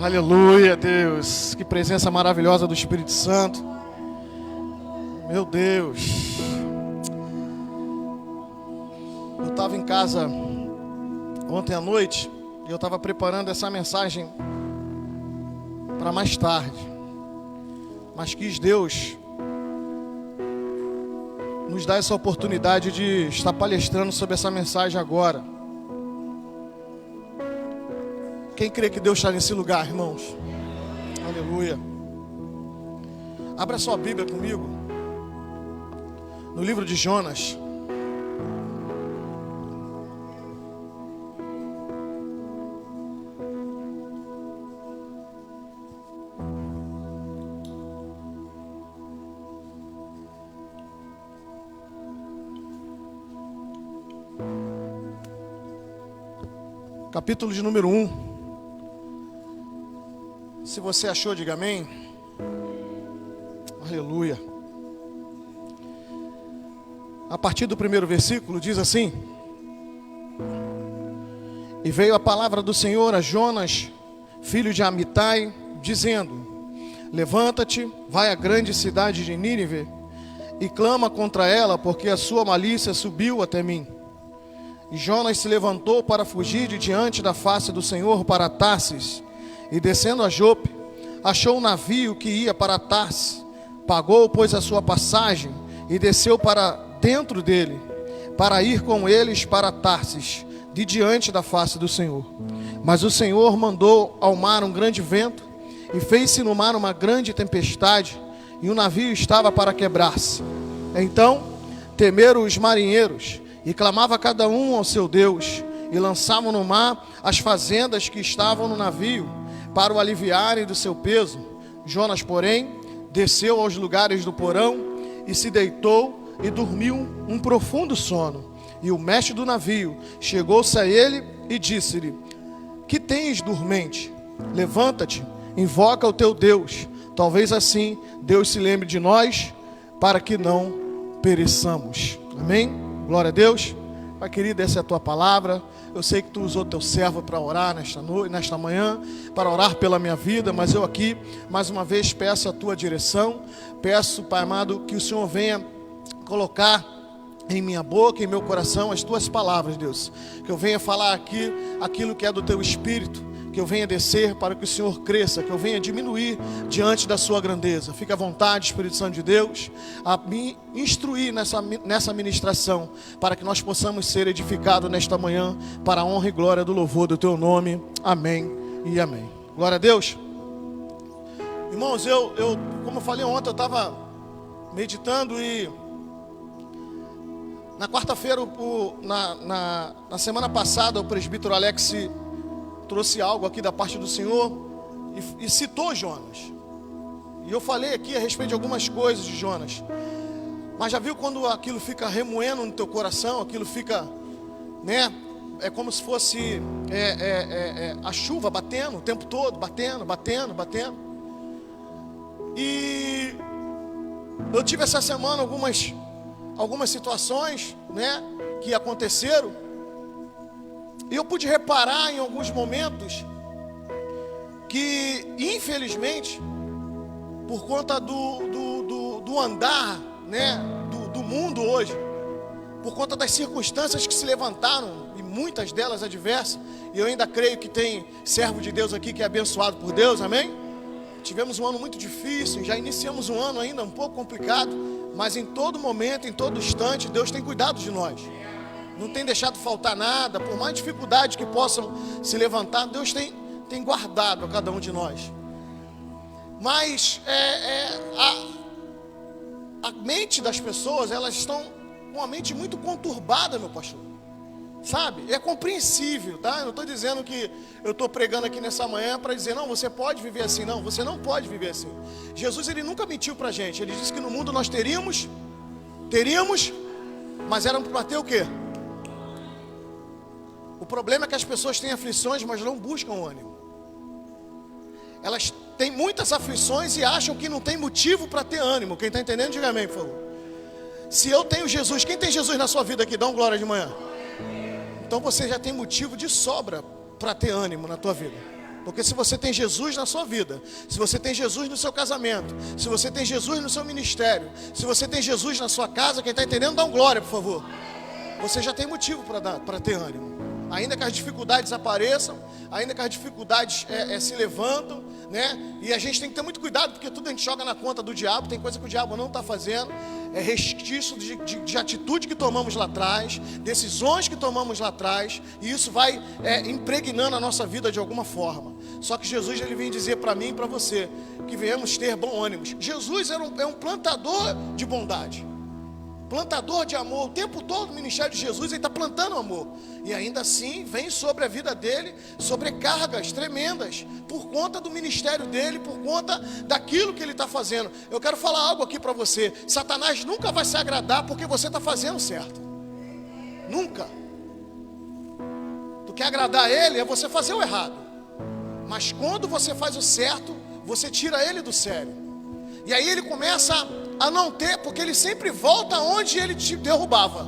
Aleluia, Deus. Que presença maravilhosa do Espírito Santo. Meu Deus. Eu estava em casa ontem à noite e eu estava preparando essa mensagem para mais tarde. Mas quis Deus nos dar essa oportunidade de estar palestrando sobre essa mensagem agora. Quem crê que Deus está nesse lugar, irmãos? Aleluia. Abra sua Bíblia comigo no livro de Jonas. Capítulo de número 1. Se você achou, diga amém. Aleluia. A partir do primeiro versículo diz assim: E veio a palavra do Senhor a Jonas, filho de Amitai, dizendo: Levanta-te, vai à grande cidade de Nínive e clama contra ela, porque a sua malícia subiu até mim. E Jonas se levantou para fugir de diante da face do Senhor para Tarsis. E descendo a Jope, achou um navio que ia para Tarsis. Pagou, pois, a sua passagem e desceu para dentro dele, para ir com eles para Tarsis, de diante da face do Senhor. Mas o Senhor mandou ao mar um grande vento, e fez-se no mar uma grande tempestade, e o navio estava para quebrar-se. Então temeram os marinheiros, e clamava cada um ao seu Deus, e lançavam no mar as fazendas que estavam no navio, para o aliviarem do seu peso. Jonas, porém, desceu aos lugares do porão, e se deitou e dormiu um profundo sono. E o mestre do navio chegou-se a ele e disse-lhe: Que tens, dormente? Levanta-te, invoca o teu Deus. Talvez assim Deus se lembre de nós, para que não pereçamos. Amém? Glória a Deus. Pai querido, essa é a tua palavra. Eu sei que tu usou teu servo para orar nesta manhã, para orar pela minha vida, mas eu aqui, mais uma vez, peço a tua direção. Peço, Pai amado, que o Senhor venha colocar em minha boca, em meu coração, as tuas palavras, Deus. Que eu venha falar aqui aquilo que é do teu Espírito. Que eu venha descer para que o Senhor cresça, que eu venha diminuir diante da sua grandeza. Fique à vontade, Espírito Santo de Deus, a me instruir nessa ministração, para que nós possamos ser edificados nesta manhã, para a honra e glória do louvor do teu nome. Amém e amém. Glória a Deus. Irmãos, como eu falei ontem, eu estava meditando e na quarta-feira, na semana passada, o presbítero Alex trouxe algo aqui da parte do Senhor e citou Jonas. E eu falei aqui a respeito de algumas coisas de Jonas. Mas já viu quando aquilo fica remoendo no teu coração, aquilo fica, né? É como se fosse a chuva batendo o tempo todo, batendo. E eu tive essa semana algumas situações, né, que aconteceram. E eu pude reparar em alguns momentos que, infelizmente, por conta do andar, né, do mundo hoje, por conta das circunstâncias que se levantaram, e muitas delas adversas, e eu ainda creio que tem servo de Deus aqui que é abençoado por Deus, amém? Tivemos um ano muito difícil, já iniciamos um ano ainda um pouco complicado, mas em todo momento, em todo instante, Deus tem cuidado de nós. Não tem deixado faltar nada, por mais dificuldade que possam se levantar, Deus tem guardado a cada um de nós. Mas a mente das pessoas, elas estão com uma mente muito conturbada, meu pastor. Sabe? É compreensível, tá? Eu não estou dizendo que eu estou pregando aqui nessa manhã para dizer, não, você pode viver assim. Não, você não pode viver assim. Jesus, ele nunca mentiu para a gente. Ele disse que no mundo nós teríamos, mas era para ter o quê? O problema é que as pessoas têm aflições, mas não buscam ânimo. Elas têm muitas aflições e acham que não tem motivo para ter ânimo. Quem está entendendo, diga amém, por favor. Se eu tenho Jesus, quem tem Jesus na sua vida aqui? Dá um glória de manhã. Então você já tem motivo de sobra para ter ânimo na tua vida. Porque se você tem Jesus na sua vida, se você tem Jesus no seu casamento, se você tem Jesus no seu ministério, se você tem Jesus na sua casa, quem está entendendo, dá um glória, por favor. Você já tem motivo para ter ânimo. Ainda que as dificuldades apareçam, ainda que as dificuldades se levantam, né? E a gente tem que ter muito cuidado, porque tudo a gente joga na conta do diabo. Tem coisa que o diabo não está fazendo. É resquício de atitude que tomamos lá atrás, decisões que tomamos lá atrás, e isso vai impregnando a nossa vida de alguma forma. Só que Jesus, ele vem dizer para mim e para você que venhamos ter bom ânimo. Jesus é um plantador de bondade, plantador de amor. O tempo todo no ministério de Jesus ele está plantando amor, e ainda assim vem sobre a vida dele sobrecargas tremendas por conta do ministério dele, por conta daquilo que ele está fazendo. Eu quero falar algo aqui para você: Satanás nunca vai se agradar porque você está fazendo certo. Nunca. Tu quer agradar ele, é você fazer o errado. Mas quando você faz o certo, você tira ele do sério. E aí ele começa a não ter, porque ele sempre volta aonde ele te derrubava,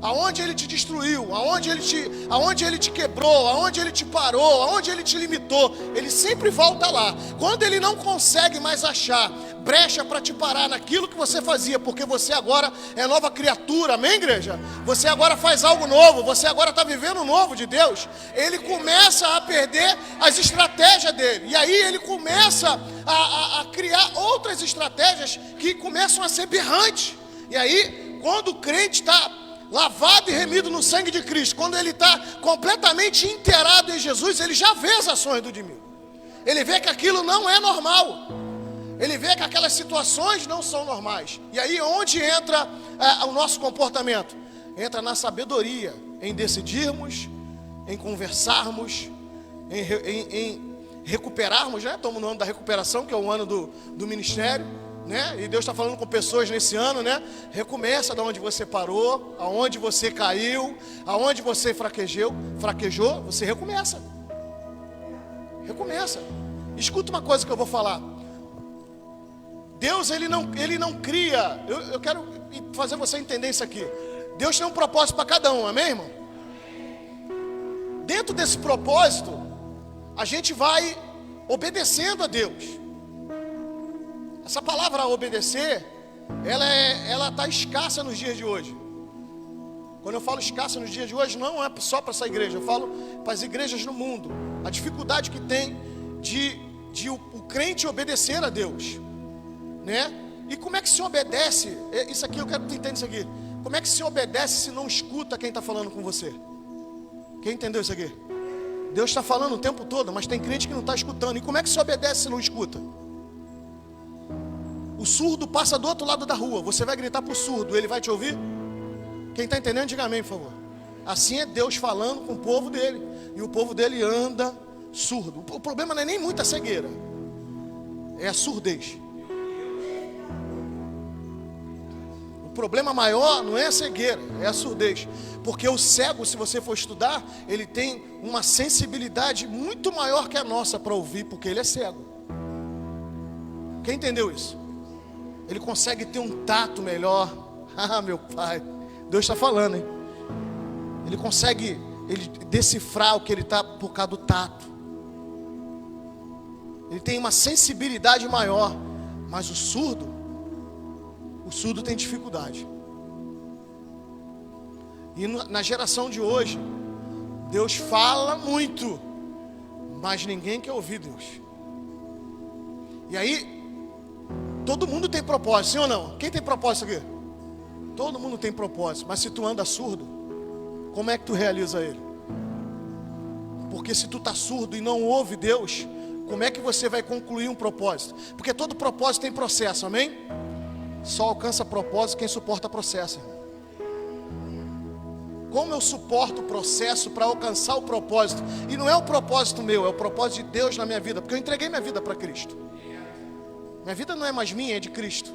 aonde ele te destruiu, aonde ele te quebrou, aonde ele te parou, aonde ele te limitou. Ele sempre volta lá. Quando ele não consegue mais achar brecha para te parar naquilo que você fazia, porque você agora é nova criatura, amém, igreja? Você agora faz algo novo, você agora está vivendo o novo de Deus. Ele começa a perder as estratégias dele, e aí ele começa a criar outras estratégias que começam a ser berrantes. E aí, quando o crente está lavado e remido no sangue de Cristo, quando ele está completamente inteirado em Jesus, ele já vê as ações do inimigo. Ele vê que aquilo não é normal. Ele vê que aquelas situações não são normais. E aí onde entra o nosso comportamento? Entra na sabedoria, em decidirmos, em conversarmos, em recuperarmos, né? Estamos no ano da recuperação, que é o ano do ministério, né? E Deus está falando com pessoas nesse ano, né? Recomeça de onde você parou, aonde você caiu, aonde você fraquejou, você recomeça. Recomeça. Escuta uma coisa que eu vou falar. Deus, ele não cria. Eu quero fazer você entender isso aqui. Deus tem um propósito para cada um, amém, irmão? Dentro desse propósito, a gente vai obedecendo a Deus. Essa palavra obedecer, ela está escassa nos dias de hoje. Quando eu falo escassa nos dias de hoje, não é só para essa igreja, eu falo para as igrejas no mundo. A dificuldade que tem de o crente obedecer a Deus, né? E como é que se obedece? Isso aqui, eu quero que tu entenda isso aqui. Como é que se obedece se não escuta quem está falando com você? Quem entendeu isso aqui? Deus está falando o tempo todo, mas tem crente que não está escutando. E como é que se obedece se não escuta? O surdo passa do outro lado da rua, você vai gritar para o surdo, ele vai te ouvir? Quem está entendendo, diga amém, por favor. Assim é Deus falando com o povo dele, e o povo dele anda surdo. O problema não é nem muita cegueira, é a surdez. O problema maior não é a cegueira, é a surdez. Porque o cego, se você for estudar, ele tem uma sensibilidade muito maior que a nossa para ouvir, porque ele é cego. Quem entendeu isso? Ele consegue ter um tato melhor. Ah, meu pai, Deus está falando, hein? Ele consegue decifrar o que ele está por causa do tato. Ele tem uma sensibilidade maior. Mas o surdo tem dificuldade. E na geração de hoje, Deus fala muito, mas ninguém quer ouvir Deus. E aí, todo mundo tem propósito, sim ou não? Quem tem propósito aqui? Todo mundo tem propósito, mas se tu anda surdo, como é que tu realiza ele? Porque se tu está surdo e não ouve Deus, como é que você vai concluir um propósito? Porque todo propósito tem processo, amém? Só alcança propósito quem suporta processo. Como eu suporto o processo para alcançar o propósito? E não é o propósito meu, é o propósito de Deus na minha vida, porque eu entreguei minha vida para Cristo. Minha vida não é mais minha, é de Cristo.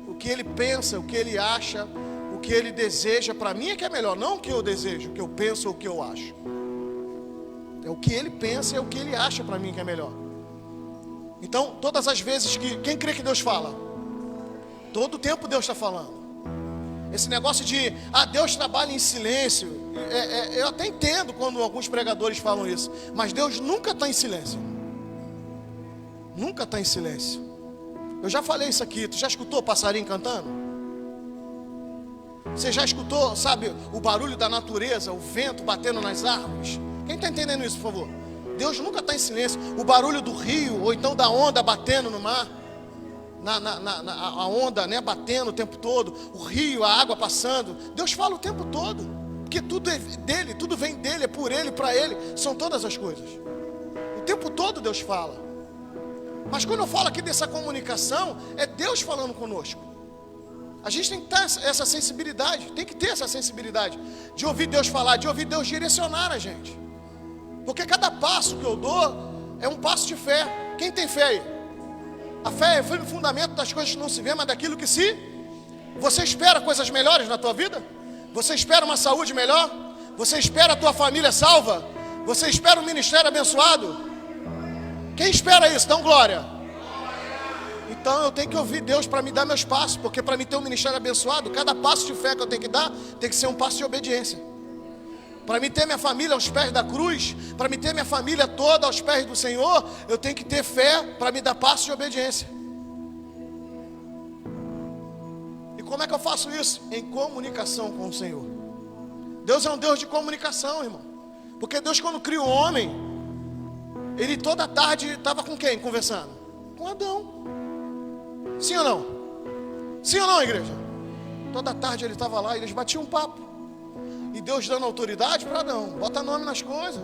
O que Ele pensa, o que Ele acha, o que Ele deseja para mim é que é melhor. Não o que eu desejo, o que eu penso ou o que eu acho. É o que Ele pensa, é o que Ele acha para mim que é melhor. Então, todas as vezes que... Quem crê que Deus fala? Todo o tempo Deus está falando. Esse negócio de, Deus trabalha em silêncio. Eu até entendo quando alguns pregadores falam isso. Mas Deus nunca está em silêncio. nunca está em silêncio. Eu já falei isso aqui. Tu já escutou passarinho cantando? Você já escutou, sabe, o barulho da natureza, o vento batendo nas árvores? Quem está entendendo isso, por favor? Deus nunca está em silêncio. O barulho do rio, ou então da onda batendo no mar, a onda, né, batendo o tempo todo, o rio, a água passando. Deus fala o tempo todo, porque tudo é dele, tudo vem dele, é por ele, para ele, são todas as coisas. O tempo todo Deus fala. Mas quando eu falo aqui dessa comunicação, é Deus falando conosco. A gente tem que ter essa sensibilidade, tem que ter essa sensibilidade de ouvir Deus falar, de ouvir Deus direcionar a gente. Porque cada passo que eu dou é um passo de fé. Quem tem fé aí? A fé é o fundamento das coisas que não se vê, mas daquilo que se... Você espera coisas melhores na tua vida? Você espera uma saúde melhor? Você espera a tua família salva? Você espera um ministério abençoado? Quem espera isso? Dá glória. Então eu tenho que ouvir Deus para me dar meus passos, porque para mim ter um ministério abençoado, cada passo de fé que eu tenho que dar, tem que ser um passo de obediência. Para mim ter minha família aos pés da cruz, para mim ter minha família toda aos pés do Senhor, eu tenho que ter fé para me dar passos de obediência. E como é que eu faço isso? Em comunicação com o Senhor. Deus é um Deus de comunicação, irmão. Porque Deus, quando cria o homem, ele toda tarde estava com quem conversando? Com Adão. Sim ou não? Sim ou não, igreja? Toda tarde ele estava lá e eles batiam um papo. E Deus dando autoridade para Adão. Bota nome nas coisas.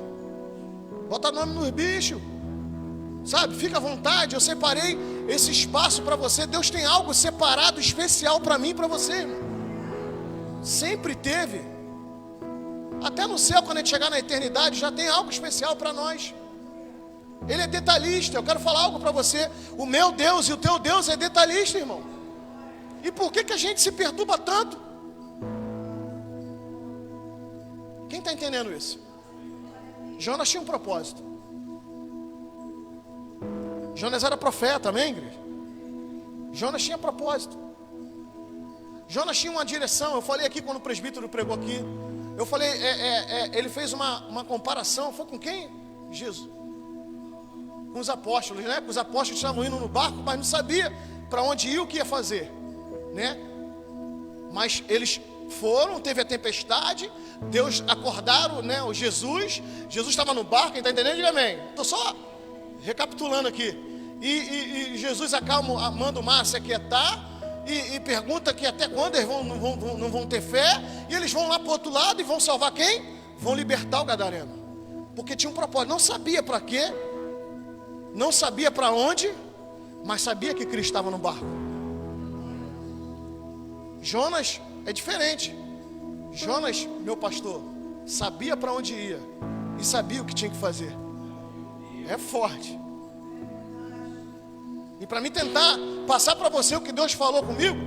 Bota nome nos bichos. Sabe, fica à vontade. Eu separei esse espaço para você. Deus tem algo separado, especial para mim e para você, irmão. Sempre teve. Até no céu, quando a gente chegar na eternidade, já tem algo especial para nós. Ele é detalhista. Eu quero falar algo para você. O meu Deus e o teu Deus é detalhista, irmão. E por que a gente se perturba tanto? Quem está entendendo isso? Jonas tinha um propósito. Jonas era profeta, amém, igreja? Jonas tinha propósito. Jonas tinha uma direção. Eu falei aqui quando o presbítero pregou aqui. Eu falei, ele fez uma comparação. Foi com quem? Jesus. Com os apóstolos, né? Os apóstolos estavam indo no barco, mas não sabia para onde ia, o que ia fazer, né? Mas eles foram, teve a tempestade, Deus acordaram, né? O Jesus estava no barco, está entendendo? Diga amém. Estou só recapitulando aqui. E Jesus acalma, manda o mar se aquietar e pergunta que até quando eles não vão ter fé. E eles vão lá para o outro lado e vão salvar quem? Vão libertar o gadareno. Porque tinha um propósito, não sabia para quê. Não sabia para onde, mas sabia que Cristo estava no barco. Jonas é diferente. Jonas, meu pastor, sabia para onde ia e sabia o que tinha que fazer. É forte. E para mim tentar passar para você o que Deus falou comigo,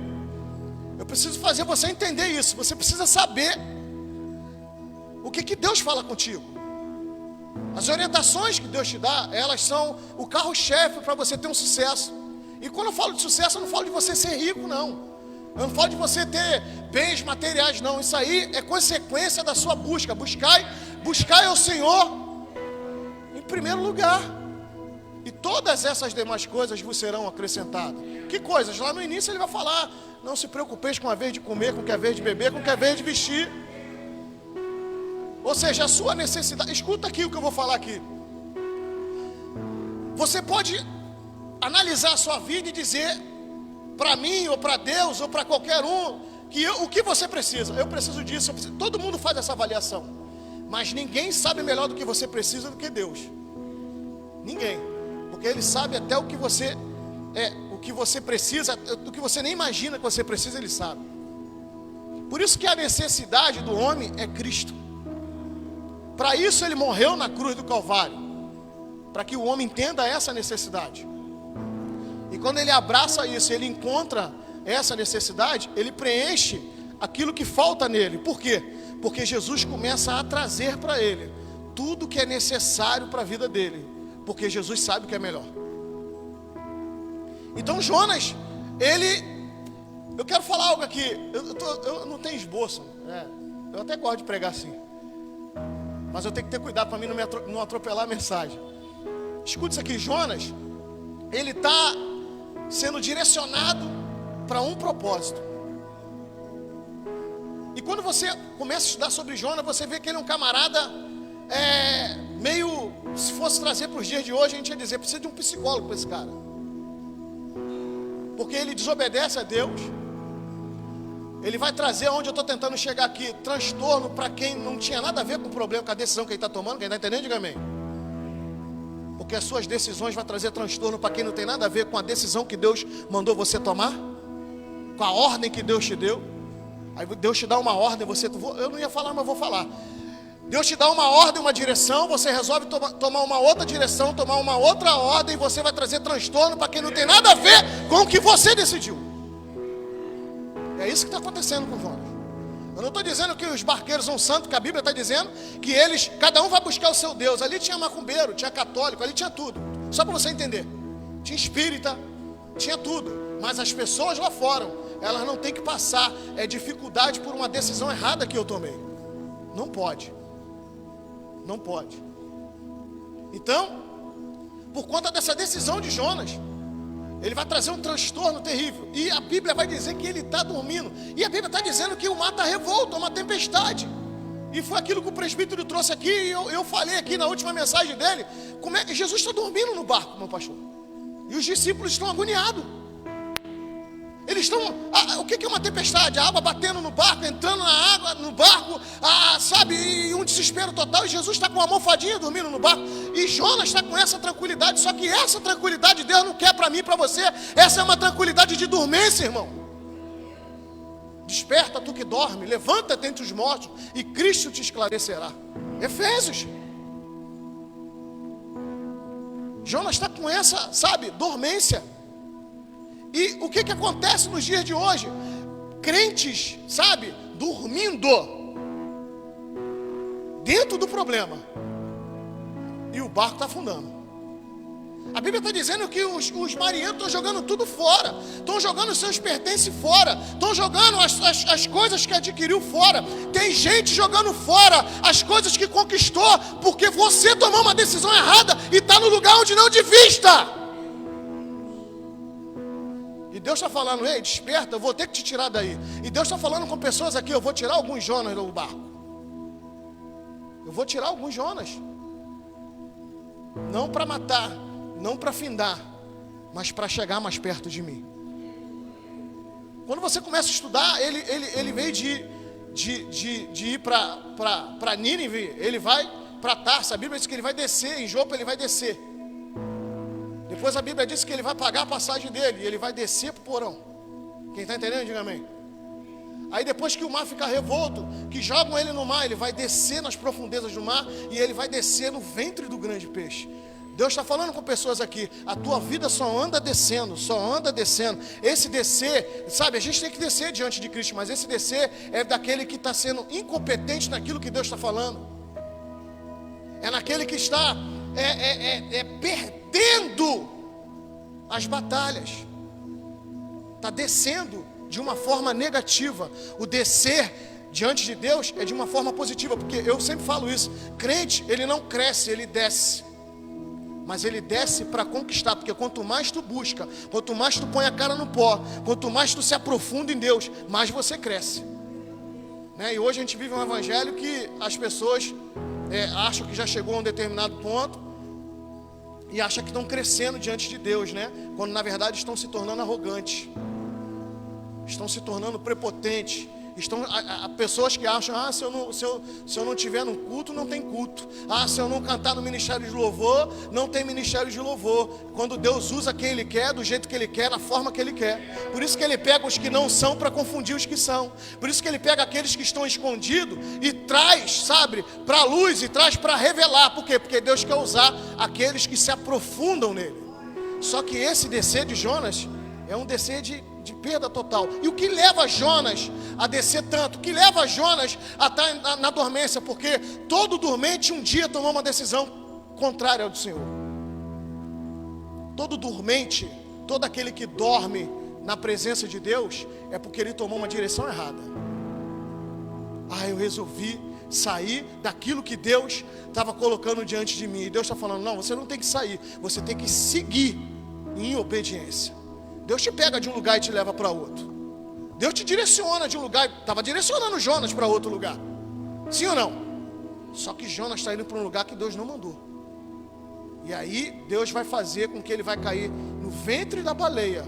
eu preciso fazer você entender isso. Você precisa saber o que Deus fala contigo. As orientações que Deus te dá, elas são o carro-chefe para você ter um sucesso. E quando eu falo de sucesso, eu não falo de você ser rico, não. Eu não falo de você ter bens materiais, não. Isso aí é consequência da sua busca. Buscai ao Senhor em primeiro lugar. E todas essas demais coisas vos serão acrescentadas. Que coisas? Lá no início ele vai falar: não se preocupeis com a vez de comer, com a vez de beber, com a vez de vestir. Ou seja, a sua necessidade. Escuta aqui o que eu vou falar aqui. Você pode analisar a sua vida e dizer para mim, ou para Deus, ou para qualquer um, que o que você precisa. Eu preciso disso, todo mundo faz essa avaliação. Mas ninguém sabe melhor do que você precisa do que Deus. Ninguém. Porque Ele sabe até o que você precisa, do que você nem imagina que você precisa, Ele sabe. Por isso que a necessidade do homem é Cristo. Para isso Ele morreu na cruz do Calvário, para que o homem entenda essa necessidade. E quando ele abraça isso, ele encontra essa necessidade, ele preenche aquilo que falta nele. Por quê? Porque Jesus começa a trazer para ele tudo que é necessário para a vida dele, porque Jesus sabe o que é melhor. Então Jonas, eu quero falar algo aqui. Eu não tenho esboço, né? Eu até gosto de pregar assim, mas eu tenho que ter cuidado para mim não atropelar a mensagem. Escute isso aqui. Jonas, ele está sendo direcionado para um propósito. E quando você começa a estudar sobre Jonas, você vê que ele é um camarada meio, se fosse trazer para os dias de hoje, a gente ia dizer, precisa de um psicólogo para esse cara. Porque ele desobedece a Deus. Ele vai trazer, onde eu estou tentando chegar aqui, transtorno para quem não tinha nada a ver com o problema, com a decisão que ele está tomando. Quem está entendendo, diga amém. Porque as suas decisões vão trazer transtorno para quem não tem nada a ver com a decisão que Deus mandou você tomar, com a ordem que Deus te deu. Aí Deus te dá uma ordem, eu não ia falar, mas vou falar. Deus te dá uma ordem, uma direção, você resolve tomar uma outra direção, tomar uma outra ordem, e você vai trazer transtorno para quem não tem nada a ver com o que você decidiu. É isso que está acontecendo com Jonas. Eu não estou dizendo que os barqueiros são santos, que a Bíblia está dizendo que eles, cada um vai buscar o seu Deus. Ali tinha macumbeiro, tinha católico, ali tinha tudo. Só para você entender. Tinha espírita, tinha tudo. Mas as pessoas lá fora, elas não têm que passar dificuldade por uma decisão errada que eu tomei. Não pode. Não pode. Então, por conta dessa decisão de Jonas, ele vai trazer um transtorno terrível. E a Bíblia vai dizer que ele está dormindo. E a Bíblia está dizendo que o mar está revolto, é uma tempestade. E foi aquilo que o presbítero trouxe aqui. E eu falei aqui na última mensagem dele. Como é que Jesus está dormindo no barco, meu pastor? E os discípulos estão agoniados. Eles estão... o que é uma tempestade? A água batendo no barco, entrando na água, no barco, sabe? E um desespero total. E Jesus está com uma almofadinha dormindo no barco. E Jonas está com essa tranquilidade. Só que essa tranquilidade Deus não quer para mim e para você. Essa é uma tranquilidade de dormência, irmão. Desperta tu que dorme, levanta-te entre os mortos e Cristo te esclarecerá. Efésios. Jonas está com essa, sabe, dormência. E o que acontece nos dias de hoje? Crentes, sabe, dormindo dentro do problema. E o barco está afundando. A Bíblia está dizendo que os marinheiros estão jogando tudo fora. Estão jogando seus pertences fora. Estão jogando as coisas que adquiriu fora. Tem gente jogando fora as coisas que conquistou, porque você tomou uma decisão errada e está no lugar onde não devia estar. E Deus está falando, ei, desperta, eu vou ter que te tirar daí. E Deus está falando com pessoas aqui, eu vou tirar alguns Jonas do barco. Eu vou tirar alguns Jonas. Não para matar, não para findar, mas para chegar mais perto de mim. Quando você começa a estudar, ele veio de ir para Nínive, ele vai para Tarsa. A Bíblia diz que ele vai descer, em Jopa ele vai descer. Depois a Bíblia diz que ele vai pagar a passagem dele, e ele vai descer para o porão. Quem está entendendo, diga amém. Aí depois que o mar ficar revolto, que jogam ele no mar, ele vai descer nas profundezas do mar, e ele vai descer no ventre do grande peixe. Deus está falando com pessoas aqui, a tua vida só anda descendo, só anda descendo. Esse descer, sabe, a gente tem que descer diante de Cristo, mas esse descer é daquele que está sendo incompetente naquilo que Deus está falando. É naquele que está perdendo as batalhas. Está descendo de uma forma negativa. O descer diante de Deus é de uma forma positiva, porque eu sempre falo isso, crente, ele não cresce, ele desce. Mas ele desce para conquistar, porque quanto mais tu busca, quanto mais tu põe a cara no pó, quanto mais tu se aprofunda em Deus, mais você cresce, né? E hoje a gente vive um evangelho que as pessoas acham que já chegou a um determinado ponto e acham que estão crescendo diante de Deus, né? Quando na verdade estão se tornando arrogantes, estão se tornando prepotentes. Há pessoas que acham, se eu não tiver no culto, não tem culto. Se eu não cantar no ministério de louvor, não tem ministério de louvor. Quando Deus usa quem Ele quer, do jeito que Ele quer, na forma que Ele quer. Por isso que Ele pega os que não são para confundir os que são. Por isso que Ele pega aqueles que estão escondidos e traz, sabe, para a luz e traz para revelar. Por quê? Porque Deus quer usar aqueles que se aprofundam nele. Só que esse descer de Jonas é um descer de perda total. E o que leva Jonas a descer tanto? O que leva Jonas a estar na dormência? Porque todo dormente um dia tomou uma decisão contrária ao do Senhor. Todo dormente, todo aquele que dorme na presença de Deus, é porque ele tomou uma direção errada. Eu resolvi sair daquilo que Deus estava colocando diante de mim. E Deus está falando, não, você não tem que sair, você tem que seguir em obediência. Deus te pega de um lugar e te leva para outro. Deus te direciona de um lugar. Estava direcionando Jonas para outro lugar. Sim ou não? Só que Jonas está indo para um lugar que Deus não mandou. E aí Deus vai fazer com que ele vai cair no ventre da baleia,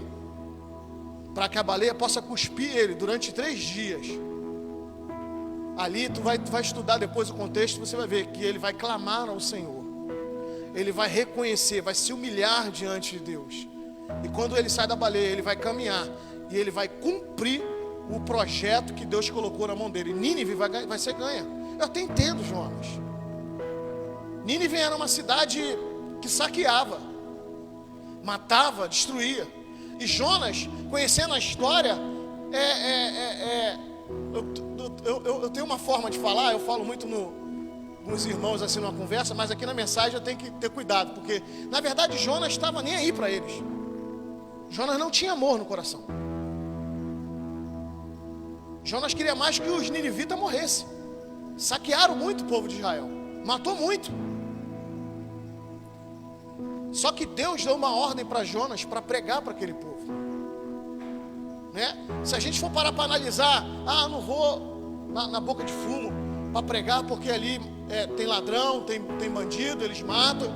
para que a baleia possa cuspir ele durante 3 dias. Ali tu vai estudar depois o contexto, você vai ver que ele vai clamar ao Senhor. Ele vai reconhecer, vai se humilhar diante de Deus. E quando ele sai da baleia, ele vai caminhar e ele vai cumprir o projeto que Deus colocou na mão dele. Nínive vai ser ganha. Eu até entendo, Jonas. Nínive era uma cidade que saqueava, matava, destruía. E Jonas, conhecendo a história, eu tenho uma forma de falar, eu falo muito com os irmãos assim numa conversa, mas aqui na mensagem eu tenho que ter cuidado, porque na verdade Jonas estava nem aí para eles. Jonas não tinha amor no coração. Jonas queria mais que os ninivitas morressem. Saquearam muito o povo de Israel, matou muito. Só que Deus deu uma ordem para Jonas para pregar para aquele povo, né? Se a gente for parar para analisar, não vou na boca de fumo para pregar porque ali tem ladrão, tem bandido, eles matam.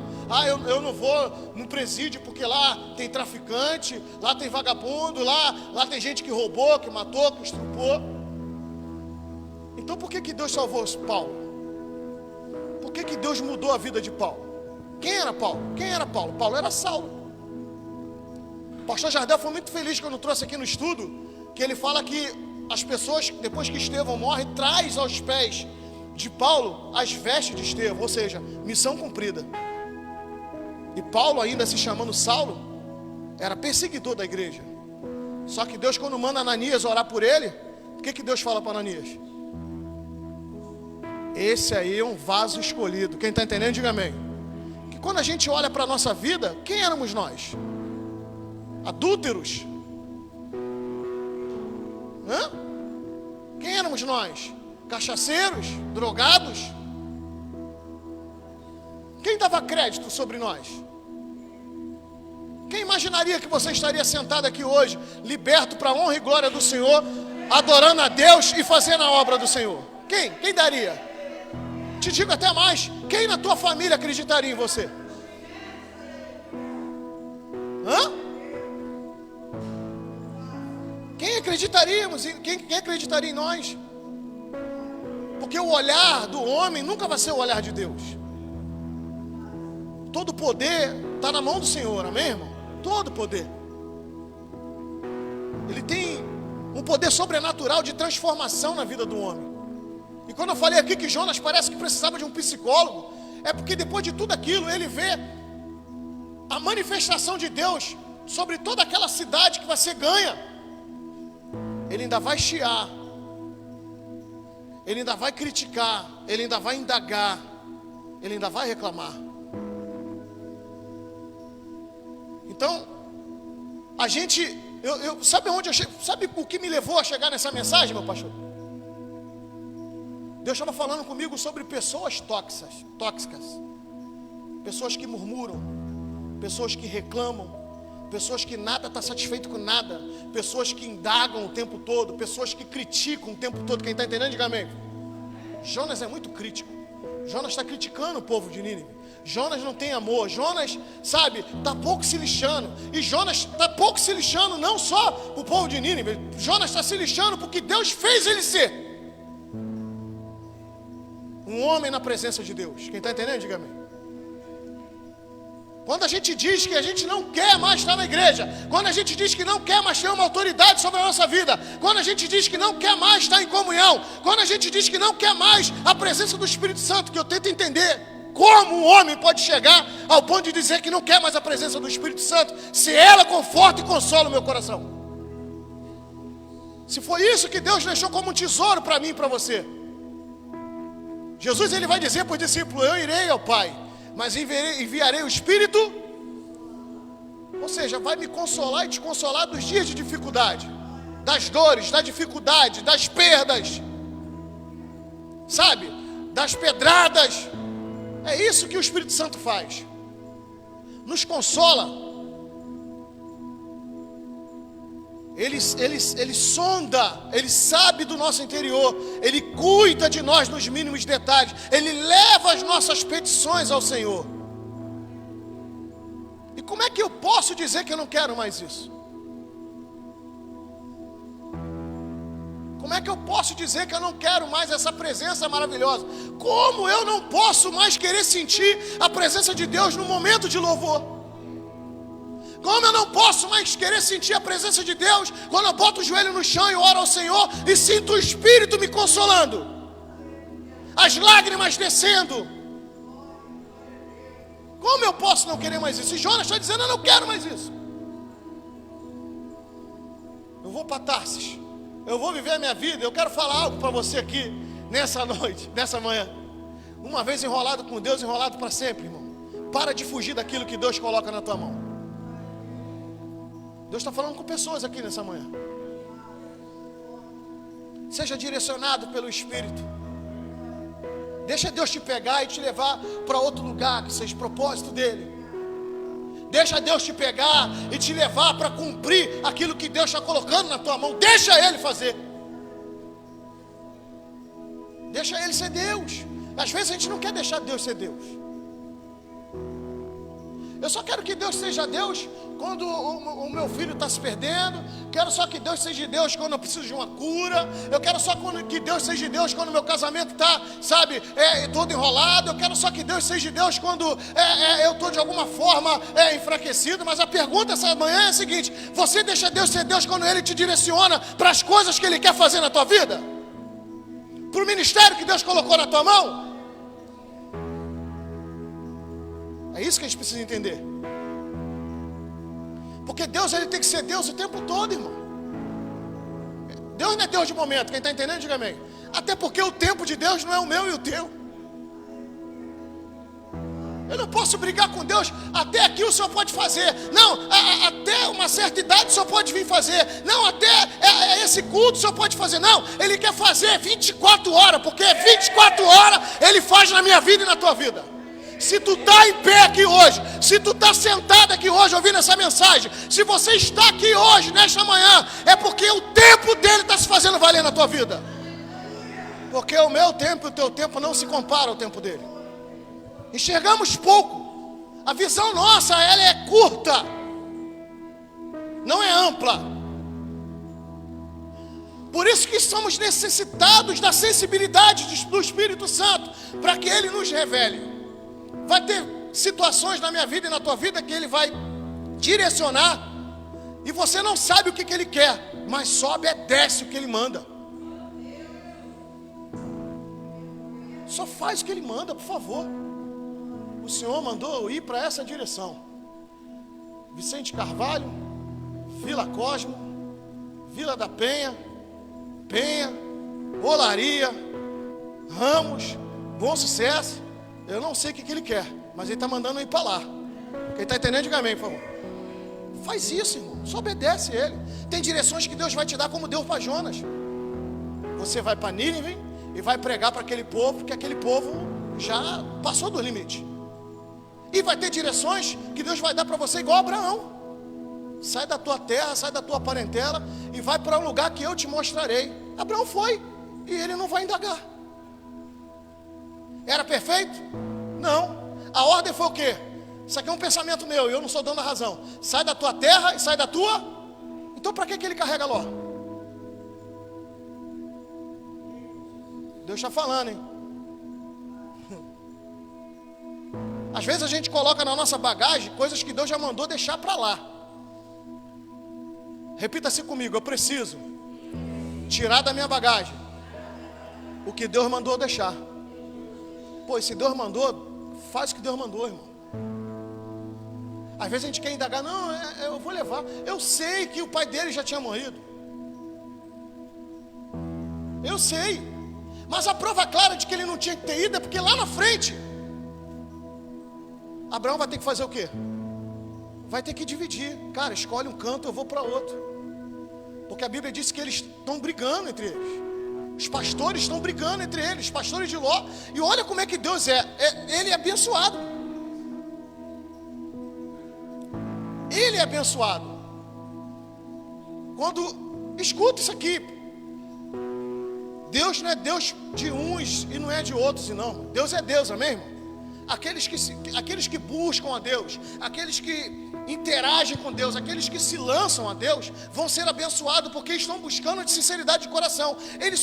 Eu não vou no presídio porque lá tem traficante, lá tem vagabundo, lá tem gente que roubou, que matou, que estrupou. Então por que Deus salvou Paulo? Por que Deus mudou a vida de Paulo? Quem era Paulo? Quem era Paulo? Paulo era Saulo. O pastor Jardel foi muito feliz quando trouxe aqui no estudo, que ele fala que as pessoas, depois que Estevão morre, traz aos pés de Paulo as vestes de Estevão, ou seja, missão cumprida. E Paulo, ainda se chamando Saulo, era perseguidor da igreja. Só que Deus, quando manda Ananias orar por ele, o que Deus fala para Ananias? Esse aí é um vaso escolhido. Quem está entendendo, diga amém. Que quando a gente olha para a nossa vida, quem éramos nós? Adúlteros? Quem éramos nós? Cachaceiros? Drogados? Quem dava crédito sobre nós? Quem imaginaria que você estaria sentado aqui hoje, liberto para a honra e glória do Senhor, adorando a Deus e fazendo a obra do Senhor? Quem daria? Te digo até mais, quem na tua família acreditaria em você? Quem acreditaria em nós? Porque o olhar do homem nunca vai ser o olhar de Deus. Todo poder está na mão do Senhor, amém, irmão? Todo poder. Ele tem um poder sobrenatural de transformação na vida do homem. E quando eu falei aqui que Jonas parece que precisava de um psicólogo, é porque depois de tudo aquilo, ele vê a manifestação de Deus sobre toda aquela cidade que vai ser ganha. Ele ainda vai chiar, ele ainda vai criticar, ele ainda vai indagar, ele ainda vai reclamar. Então, a gente, sabe onde eu sabe o que me levou a chegar nessa mensagem, meu pastor? Deus estava falando comigo sobre pessoas tóxicas, pessoas que murmuram, pessoas que reclamam, pessoas que nada está satisfeito com nada, pessoas que indagam o tempo todo, pessoas que criticam o tempo todo. Quem está entendendo, diga amém. Jonas é muito crítico. Jonas está criticando o povo de Nínive. Jonas não tem amor. Jonas, está pouco se lixando. E Jonas está pouco se lixando não só o povo de Nínive. Jonas está se lixando porque Deus fez ele ser um homem na presença de Deus. Quem está entendendo, diga amém. Quando a gente diz que a gente não quer mais estar na igreja, quando a gente diz que não quer mais ter uma autoridade sobre a nossa vida, quando a gente diz que não quer mais estar em comunhão, quando a gente diz que não quer mais a presença do Espírito Santo, que eu tento entender como um homem pode chegar ao ponto de dizer que não quer mais a presença do Espírito Santo, se ela conforta e consola o meu coração. Se foi isso que Deus deixou como um tesouro para mim e para você. Jesus, ele vai dizer para o discípulo: eu irei ao Pai, mas enviarei o Espírito, ou seja, vai me consolar e te consolar dos dias de dificuldade, das dores, da dificuldade, das perdas, das pedradas. É isso que o Espírito Santo faz, nos consola, Ele sonda, Ele sabe do nosso interior, Ele cuida de nós nos mínimos detalhes, Ele leva as nossas petições ao Senhor. E como é que eu posso dizer que eu não quero mais isso? Como é que eu posso dizer que eu não quero mais essa presença maravilhosa? Como eu não posso mais querer sentir a presença de Deus no momento de louvor? Como eu não posso mais querer sentir a presença de Deus quando eu boto o joelho no chão e oro ao Senhor e sinto o Espírito me consolando, as lágrimas descendo? Como eu posso não querer mais isso? E Jonas está dizendo: eu não quero mais isso. Eu vou para Tarsis, eu vou viver a minha vida. Eu quero falar algo para você aqui nessa noite, nessa manhã. Uma vez enrolado com Deus, enrolado para sempre, irmão. Para de fugir daquilo que Deus coloca na tua mão. Deus está falando com pessoas aqui nessa manhã. Seja direcionado pelo Espírito. Deixa Deus te pegar e te levar para outro lugar, que seja propósito dEle. Deixa Deus te pegar e te levar para cumprir aquilo que Deus está colocando na tua mão. Deixa Ele fazer. Deixa Ele ser Deus. Às vezes a gente não quer deixar Deus ser Deus. Eu só quero que Deus seja Deus quando o meu filho está se perdendo. Quero só que Deus seja Deus quando eu preciso de uma cura. Eu quero só que Deus seja Deus quando meu casamento está, todo enrolado. Eu quero só que Deus seja Deus quando eu estou de alguma forma enfraquecido. Mas a pergunta essa manhã é a seguinte: você deixa Deus ser Deus quando Ele te direciona para as coisas que Ele quer fazer na tua vida? Para o ministério que Deus colocou na tua mão? É isso que a gente precisa entender. Porque Deus, Ele tem que ser Deus o tempo todo, irmão. Deus não é Deus de momento. Quem está entendendo, diga amém. Até porque o tempo de Deus não é o meu e o teu. Eu não posso brigar com Deus. Até aqui o Senhor pode fazer. Não, até uma certa idade o Senhor pode vir fazer. Não, até esse culto o Senhor pode fazer. Não, Ele quer fazer 24 horas. Porque 24 horas Ele faz na minha vida e na tua vida. Se tu está em pé aqui hoje, se tu está sentado aqui hoje ouvindo essa mensagem, se você está aqui hoje, nesta manhã, é porque o tempo dele está se fazendo valer na tua vida. Porque o meu tempo e o teu tempo não se compara ao tempo dele. Enxergamos pouco. A visão nossa, ela é curta, não é ampla. Por isso que somos necessitados da sensibilidade do Espírito Santo, para que Ele nos revele. Vai ter situações na minha vida e na tua vida que Ele vai direcionar e você não sabe o que Ele quer, mas só obedece o que Ele manda. Só faz o que Ele manda, por favor. O Senhor mandou eu ir para essa direção. Vicente Carvalho, Vila Cosmo, Vila da Penha, Olaria, Ramos, Bom Sucesso. Eu não sei o que Ele quer, mas Ele está mandando eu ir para lá. Quem está entendendo, diga amém, por favor. Faz isso, irmão. Só obedece Ele. Tem direções que Deus vai te dar, como deu para Jonas. Você vai para Nínive e vai pregar para aquele povo, porque aquele povo já passou do limite. E vai ter direções que Deus vai dar para você igual a Abraão. Sai da tua terra, sai da tua parentela e vai para um lugar que eu te mostrarei. Abraão foi e ele não vai indagar. Era perfeito? Não. A ordem foi o quê? Isso aqui é um pensamento meu e eu não sou dono da razão. Sai da tua terra e sai da tua. Então para que ele carrega Ló? Deus está falando, hein? Às vezes a gente coloca na nossa bagagem coisas que Deus já mandou deixar para lá. Repita-se comigo: eu preciso tirar da minha bagagem o que Deus mandou deixar. Pô, se Deus mandou, faz o que Deus mandou, irmão. Às vezes a gente quer indagar: não, eu vou levar. Eu sei que o pai dele já tinha morrido. Eu sei. Mas a prova clara de que ele não tinha que ter ido é porque lá na frente Abraão vai ter que fazer o quê? Vai ter que dividir. Cara, escolhe um canto, eu vou para outro. Porque a Bíblia diz que eles estão brigando entre eles. Os pastores estão brigando entre eles, os pastores de Ló. E olha como é que Deus ele é abençoado. Ele é abençoado. Escuta isso aqui. Deus não é Deus de uns e não é de outros, não. Deus é Deus, amém, irmão? Aqueles que buscam a Deus, aqueles que interagem com Deus, aqueles que se lançam a Deus, vão ser abençoados, porque estão buscando de sinceridade de coração. Eles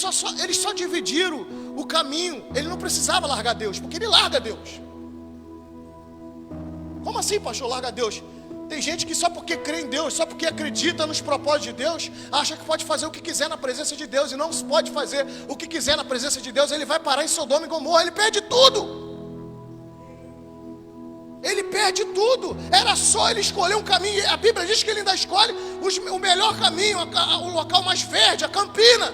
só dividiram o caminho. Ele não precisava largar Deus, porque ele larga Deus. Como assim, pastor, larga Deus? Tem gente que só porque crê em Deus, só porque acredita nos propósitos de Deus, acha que pode fazer o que quiser na presença de Deus, e não pode fazer o que quiser na presença de Deus. Ele vai parar em Sodoma e Gomorra, ele perde tudo. Ele perde tudo. Era só ele escolher um caminho. A Bíblia diz que ele ainda escolhe o melhor caminho, o local mais verde, a campina.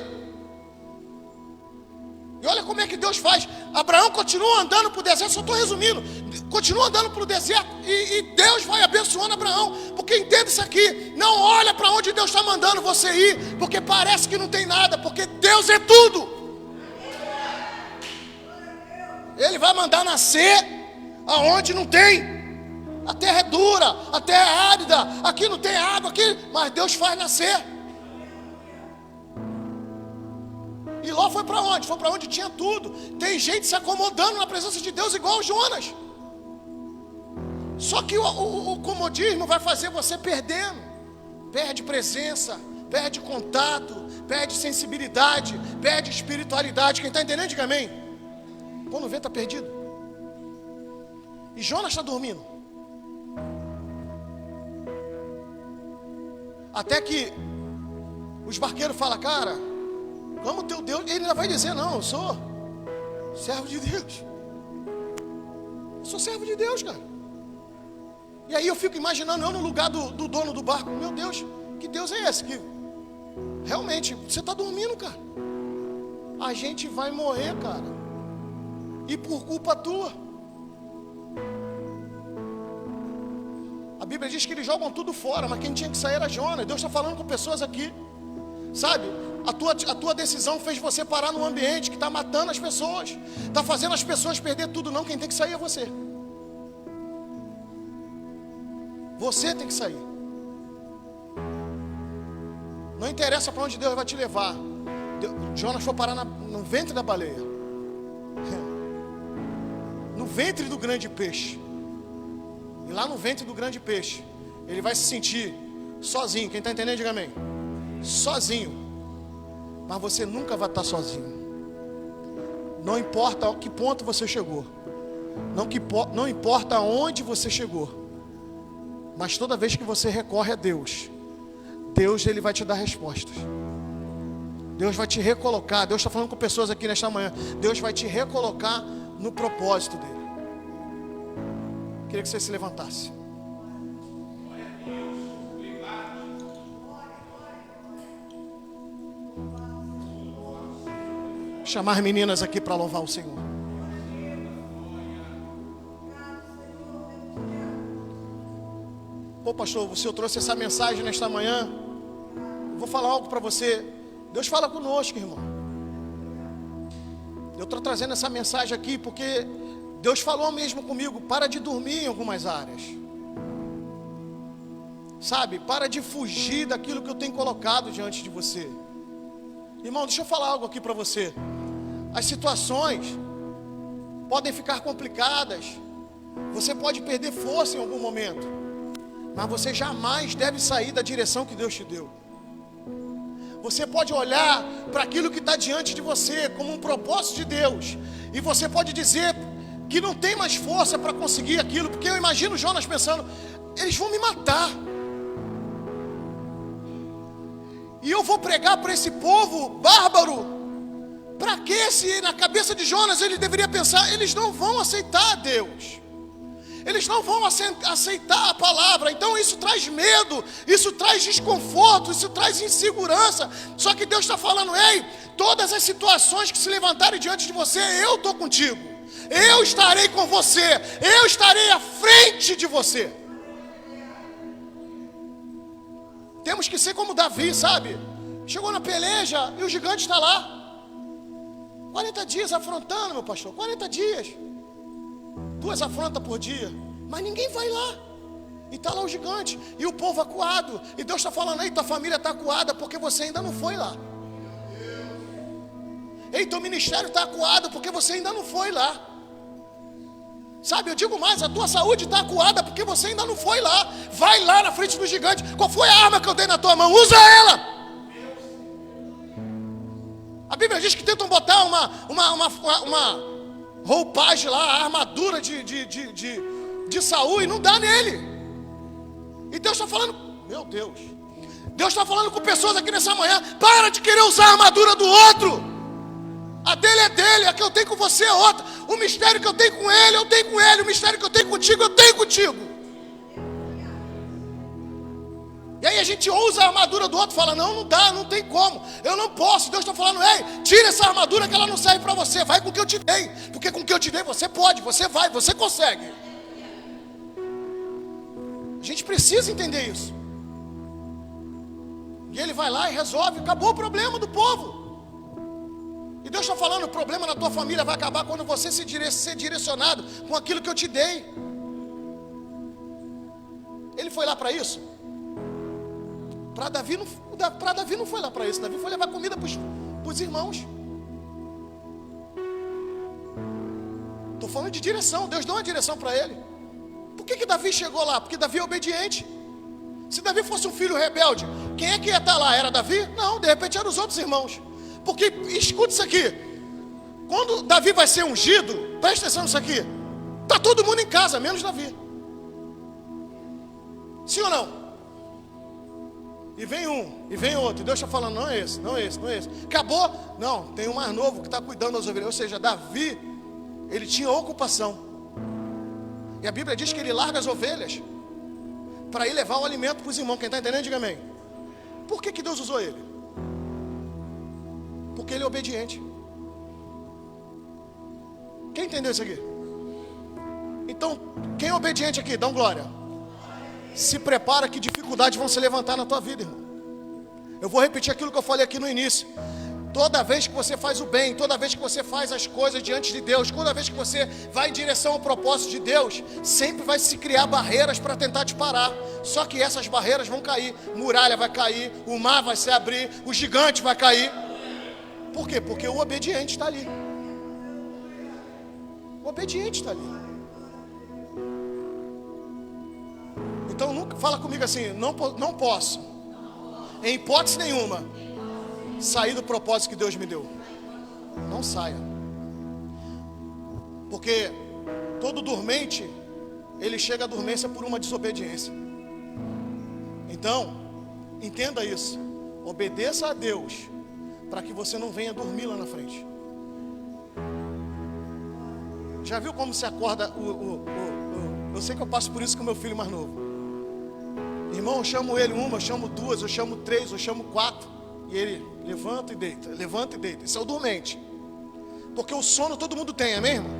E olha como é que Deus faz. Abraão continua andando para o deserto. Só estou resumindo. Continua andando para o deserto, e Deus vai abençoando Abraão. Porque entenda isso aqui: não olha para onde Deus está mandando você ir, porque parece que não tem nada, porque Deus é tudo. Ele vai mandar nascer aonde não tem. A terra é dura, a terra é árida, aqui não tem água, mas Deus faz nascer. E Ló foi para onde? Foi para onde tinha tudo. Tem gente se acomodando na presença de Deus igual Jonas. Só que o comodismo vai fazer você perdendo. Perde presença, perde contato, perde sensibilidade, perde espiritualidade. Quem está entendendo, diga amém. Quando vê, está perdido. E Jonas está dormindo. Até que os barqueiros falam: cara, como teu Deus. Ele ainda vai dizer: não, eu sou servo de Deus. Eu sou servo de Deus, cara. E aí eu fico imaginando eu no lugar do dono do barco. Meu Deus, que Deus é esse? Que realmente, você está dormindo, cara. A gente vai morrer, cara. E por culpa tua. A Bíblia diz que eles jogam tudo fora, mas quem tinha que sair era Jonas. Deus está falando com pessoas aqui. Sabe, a tua decisão fez você parar num ambiente que está matando as pessoas, está fazendo as pessoas perder tudo. Não, quem tem que sair é você. Você tem que sair. Não interessa para onde Deus vai te levar. Jonas foi parar no ventre da baleia, no ventre do grande peixe. E lá no ventre do grande peixe, ele vai se sentir sozinho. Quem está entendendo, diga amém. Sozinho. Mas você nunca vai estar sozinho. Não importa a que ponto você chegou, não importa aonde você chegou, mas toda vez que você recorre a Deus, ele vai te dar respostas. Deus vai te recolocar. Deus está falando com pessoas aqui nesta manhã. Deus vai te recolocar no propósito dele. Queria que você se levantasse. Chamar as meninas aqui para louvar o Senhor. Pô, pastor, o Senhor trouxe essa mensagem nesta manhã. Eu vou falar algo para você. Deus fala conosco, irmão. Eu estou trazendo essa mensagem aqui porque Deus falou mesmo comigo: para de dormir em algumas áreas. Sabe, para de fugir daquilo que eu tenho colocado diante de você. Irmão, deixa eu falar algo aqui para você. As situações podem ficar complicadas. Você pode perder força em algum momento, mas você jamais deve sair da direção que Deus te deu. Você pode olhar para aquilo que está diante de você como um propósito de Deus, e você pode dizer que não tem mais força para conseguir aquilo, porque eu imagino Jonas pensando: eles vão me matar, e eu vou pregar para esse povo bárbaro. Para que, se na cabeça de Jonas ele deveria pensar: eles não vão aceitar Deus, eles não vão aceitar a palavra. Então isso traz medo, isso traz desconforto, isso traz insegurança. Só que Deus está falando: ei, todas as situações que se levantarem diante de você, eu estou contigo, eu estarei com você, eu estarei à frente de você. Temos que ser como Davi, sabe? Chegou na peleja e o gigante está lá, 40 dias afrontando, meu pastor, 40 dias, 2 afrontas por dia, mas ninguém vai lá. E está lá o gigante, e o povo acuado. E Deus está falando, ei, tua família está acuada porque você ainda não foi lá. Ei, teu ministério está acuado porque você ainda não foi lá. Sabe, eu digo mais, a tua saúde está acuada porque você ainda não foi lá. Vai lá na frente do gigante. Qual foi a arma que eu dei na tua mão? Usa ela. A Bíblia diz que tentam botar uma roupagem lá, a armadura de Saul, e não dá nele. E Deus está falando, meu Deus, Deus está falando com pessoas aqui nessa manhã, para de querer usar a armadura do outro. A dele é dele, a que eu tenho com você é outra. O mistério que eu tenho com ele, eu tenho com ele. O mistério que eu tenho contigo, eu tenho contigo. E aí a gente usa a armadura do outro e fala, não dá, não tem como. Eu não posso. Deus está falando, ei, tira essa armadura que ela não serve para você. Vai com o que eu te dei. Porque com o que eu te dei você pode, você vai, você consegue. A gente precisa entender isso. E ele vai lá e resolve, acabou o problema do povo. E Deus está falando, o problema na tua família vai acabar quando você ser direcionado com aquilo que eu te dei. Ele foi lá para isso? Para Davi não foi lá para isso. Davi foi levar comida para os irmãos. Estou falando de direção. Deus deu uma direção para ele. Por que Davi chegou lá? Porque Davi é obediente. Se Davi fosse um filho rebelde, quem é que ia estar lá? Era Davi? Não, de repente eram os outros irmãos. Porque, escuta isso aqui, quando Davi vai ser ungido, presta atenção nisso aqui, está todo mundo em casa, menos Davi. Sim ou não? E vem um, e vem outro, e Deus está falando, não é esse, não é esse, não é esse. Acabou? Não, tem um mais novo que está cuidando das ovelhas. Ou seja, Davi, ele tinha ocupação. E a Bíblia diz que ele larga as ovelhas para ir levar o alimento para os irmãos. Quem está entendendo, diga amém. Por que Deus usou ele? Porque ele é obediente. Quem entendeu isso aqui? Então, quem é obediente aqui, dá um glória. Se prepara que dificuldades vão se levantar na tua vida, irmão. Eu vou repetir aquilo que eu falei aqui no início. Toda vez que você faz o bem, toda vez que você faz as coisas diante de Deus, toda vez que você vai em direção ao propósito de Deus, sempre vai se criar barreiras para tentar te parar. Só que essas barreiras vão cair. Muralha vai cair, o mar vai se abrir, o gigante vai cair. Por quê? Porque o obediente está ali. O obediente está ali. Então nunca fala comigo assim, não posso, em hipótese nenhuma, sair do propósito que Deus me deu. Não saia. Porque todo dormente, ele chega à dormência por uma desobediência. Então, entenda isso. Obedeça a Deus, para que você não venha dormir lá na frente. Já viu como se acorda eu sei que eu passo por isso com meu filho mais novo. Irmão, eu chamo ele uma, eu chamo duas, eu chamo três, eu chamo quatro. E ele levanta e deita, levanta e deita. Isso é o dormente. Porque o sono todo mundo tem, amém, irmão?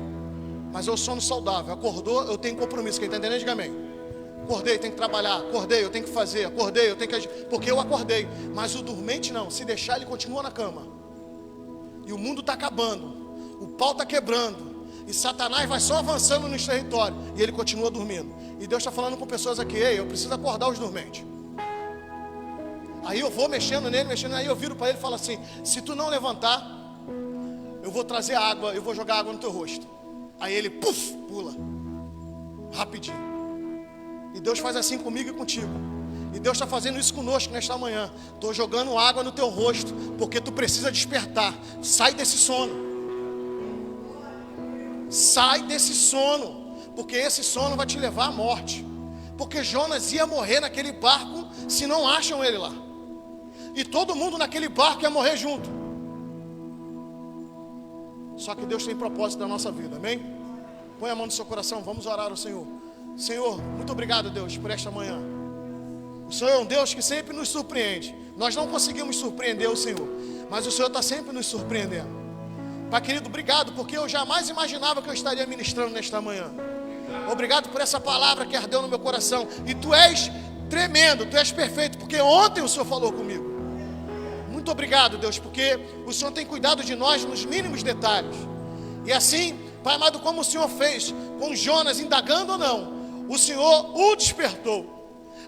Mas é o sono saudável. Acordou, eu tenho compromisso. Quem está entendendo, diga amém. Acordei, tenho que trabalhar. Acordei, eu tenho que fazer. Acordei, eu tenho que agir. Porque eu acordei. Mas o dormente não. Se deixar, ele continua na cama. E o mundo está acabando. O pau está quebrando. E Satanás vai só avançando no território. E ele continua dormindo. E Deus está falando com pessoas aqui. Ei, eu preciso acordar os dormentes. Aí eu vou mexendo nele, aí eu viro para ele e falo assim, se tu não levantar, eu vou trazer água, eu vou jogar água no teu rosto. Aí ele, puf, pula. Rapidinho. E Deus faz assim comigo e contigo. E Deus está fazendo isso conosco nesta manhã. Estou jogando água no teu rosto, porque tu precisa despertar. Sai desse sono. Sai desse sono, porque esse sono vai te levar à morte. Porque Jonas ia morrer naquele barco se não acham ele lá. E todo mundo naquele barco ia morrer junto. Só que Deus tem propósito na nossa vida, amém? Põe a mão no seu coração, vamos orar ao Senhor. Senhor, muito obrigado, Deus, por esta manhã. O Senhor é um Deus que sempre nos surpreende. Nós não conseguimos surpreender o Senhor, mas o Senhor está sempre nos surpreendendo. Pai querido, obrigado, porque eu jamais imaginava que eu estaria ministrando nesta manhã. Obrigado por essa palavra que ardeu no meu coração. E Tu és tremendo, Tu és perfeito, porque ontem o Senhor falou comigo. Muito obrigado, Deus, porque o Senhor tem cuidado de nós nos mínimos detalhes. E assim, Pai amado, como o Senhor fez com Jonas, indagando ou não, o Senhor o despertou.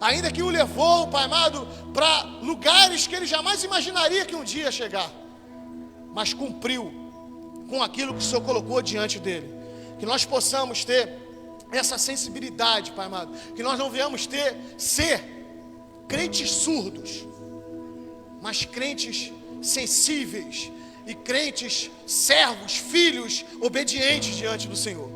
Ainda que o levou, Pai amado, para lugares que ele jamais imaginaria que um dia ia chegar. Mas cumpriu com aquilo que o Senhor colocou diante dele. Que nós possamos ter essa sensibilidade, Pai amado. Que nós não venhamos ser crentes surdos, mas crentes sensíveis e crentes servos, filhos, obedientes diante do Senhor.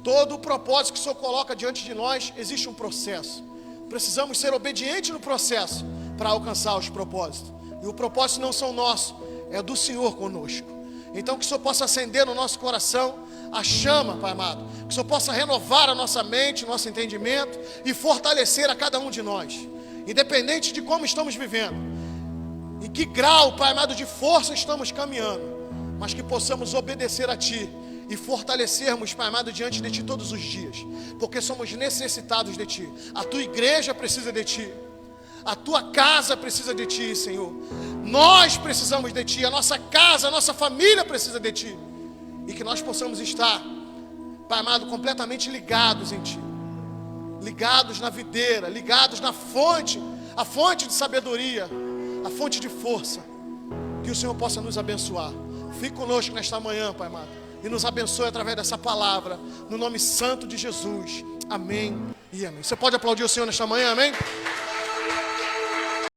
Todo o propósito que o Senhor coloca diante de nós, existe um processo. Precisamos ser obedientes no processo para alcançar os propósitos. E o propósito não são nossos, é do Senhor conosco. Então que o Senhor possa acender no nosso coração a chama, Pai amado. Que o Senhor possa renovar a nossa mente, nosso entendimento e fortalecer a cada um de nós. Independente de como estamos vivendo, em que grau, Pai amado, de força estamos caminhando, mas que possamos obedecer a Ti e fortalecermos, Pai amado, diante de Ti todos os dias, porque somos necessitados de Ti. A Tua igreja precisa de Ti, a Tua casa precisa de Ti, Senhor. Nós precisamos de Ti, a nossa casa, a nossa família precisa de Ti. E que nós possamos estar, Pai amado, completamente ligados em Ti, ligados na videira, ligados na fonte, a fonte de sabedoria, a fonte de força. Que o Senhor possa nos abençoar. Fique conosco nesta manhã, Pai amado, e nos abençoe através dessa palavra, no nome santo de Jesus. Amém e amém. Você pode aplaudir o Senhor nesta manhã, amém?